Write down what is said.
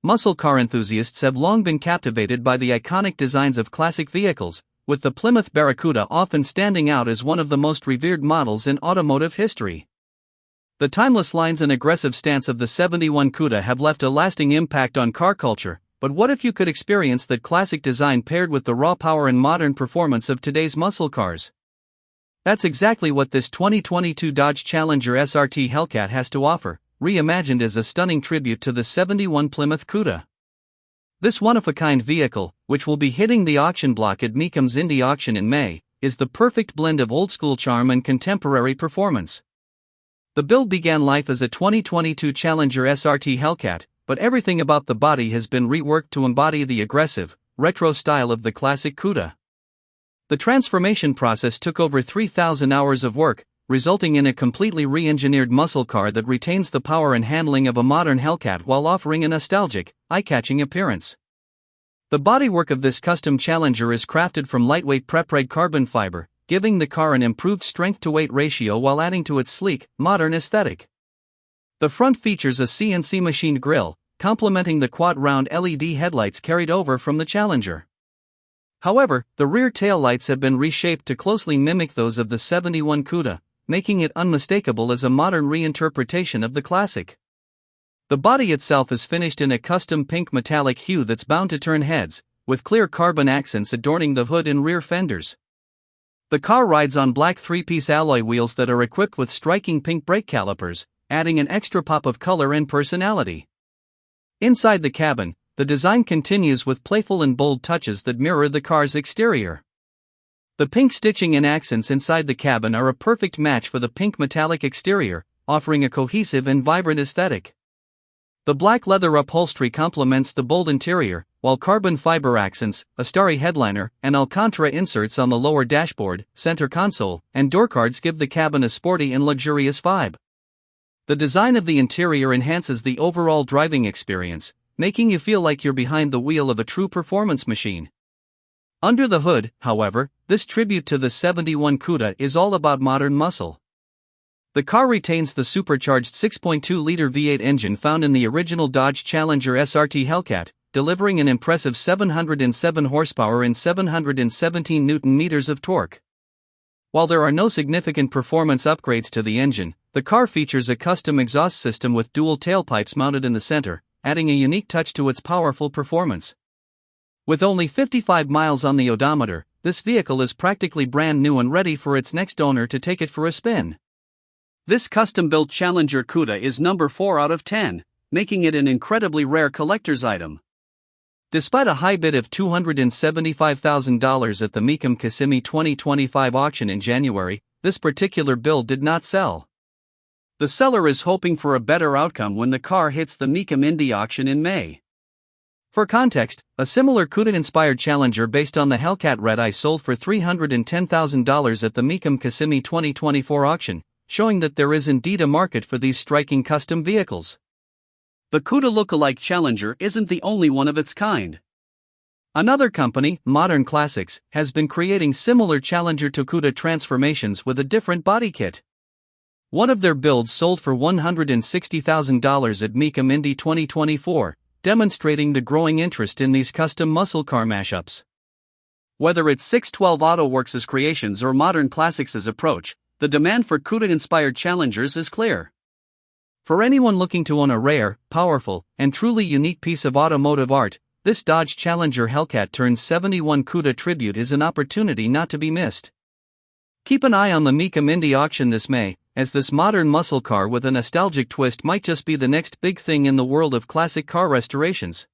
Muscle car enthusiasts have long been captivated by the iconic designs of classic vehicles, with the Plymouth Barracuda often standing out as one of the most revered models in automotive history. The timeless lines and aggressive stance of the '71 Cuda have left a lasting impact on car culture, but what if you could experience that classic design paired with the raw power and modern performance of today's muscle cars? That's exactly what this 2022 Dodge Challenger SRT Hellcat has to offer, reimagined as a stunning tribute to the '71 Plymouth Cuda. This one-of-a-kind vehicle, which will be hitting the auction block at Mecum's Indy auction in May, is the perfect blend of old-school charm and contemporary performance. The build began life as a 2022 Challenger SRT Hellcat, but everything about the body has been reworked to embody the aggressive, retro style of the classic Cuda. The transformation process took over 3,000 hours of work, resulting in a completely re-engineered muscle car that retains the power and handling of a modern Hellcat while offering a nostalgic, eye-catching appearance. The bodywork of this custom Challenger is crafted from lightweight prepreg carbon fiber, giving the car an improved strength-to-weight ratio while adding to its sleek, modern aesthetic. The front features a CNC machined grille, complementing the quad-round LED headlights carried over from the Challenger. However, the rear taillights have been reshaped to closely mimic those of the '71 Cuda, making it unmistakable as a modern reinterpretation of the classic. The body itself is finished in a custom pink metallic hue that's bound to turn heads, with clear carbon accents adorning the hood and rear fenders. The car rides on black three-piece alloy wheels that are equipped with striking pink brake calipers, adding an extra pop of color and personality. Inside the cabin, the design continues with playful and bold touches that mirror the car's exterior. The pink stitching and accents inside the cabin are a perfect match for the pink metallic exterior, offering a cohesive and vibrant aesthetic. The black leather upholstery complements the bold interior, while carbon fiber accents, a starry headliner, and Alcantara inserts on the lower dashboard, center console, and door cards give the cabin a sporty and luxurious vibe. The design of the interior enhances the overall driving experience, making you feel like you're behind the wheel of a true performance machine. Under the hood, however, this tribute to the '71 Cuda is all about modern muscle. The car retains the supercharged 6.2-liter V8 engine found in the original Dodge Challenger SRT Hellcat, delivering an impressive 707 horsepower and 717 Nm of torque. While there are no significant performance upgrades to the engine, the car features a custom exhaust system with dual tailpipes mounted in the center, adding a unique touch to its powerful performance. With only 55 miles on the odometer, this vehicle is practically brand new and ready for its next owner to take it for a spin. This custom-built Challenger Cuda is number 4 out of 10, making it an incredibly rare collector's item. Despite a high bid of $275,000 at the Mecum Kissimmee 2025 auction in January, this particular build did not sell. The seller is hoping for a better outcome when the car hits the Mecum Indy auction in May. For context, a similar Cuda-inspired Challenger based on the Hellcat Red Eye sold for $310,000 at the Mecum Kissimmee 2024 auction, showing that there is indeed a market for these striking custom vehicles. The Cuda look-alike Challenger isn't the only one of its kind. Another company, Modern Classics, has been creating similar Challenger to Cuda transformations with a different body kit. One of their builds sold for $160,000 at Mecum Indy 2024, demonstrating the growing interest in these custom muscle car mashups. Whether it's 612 Auto Works' creations or Modern Classics' approach, the demand for Cuda-inspired Challengers is clear. For anyone looking to own a rare, powerful, and truly unique piece of automotive art, this Dodge Challenger Hellcat turned '71 Cuda tribute is an opportunity not to be missed. Keep an eye on the Mecum Indy auction this May, as this modern muscle car with a nostalgic twist might just be the next big thing in the world of classic car restorations.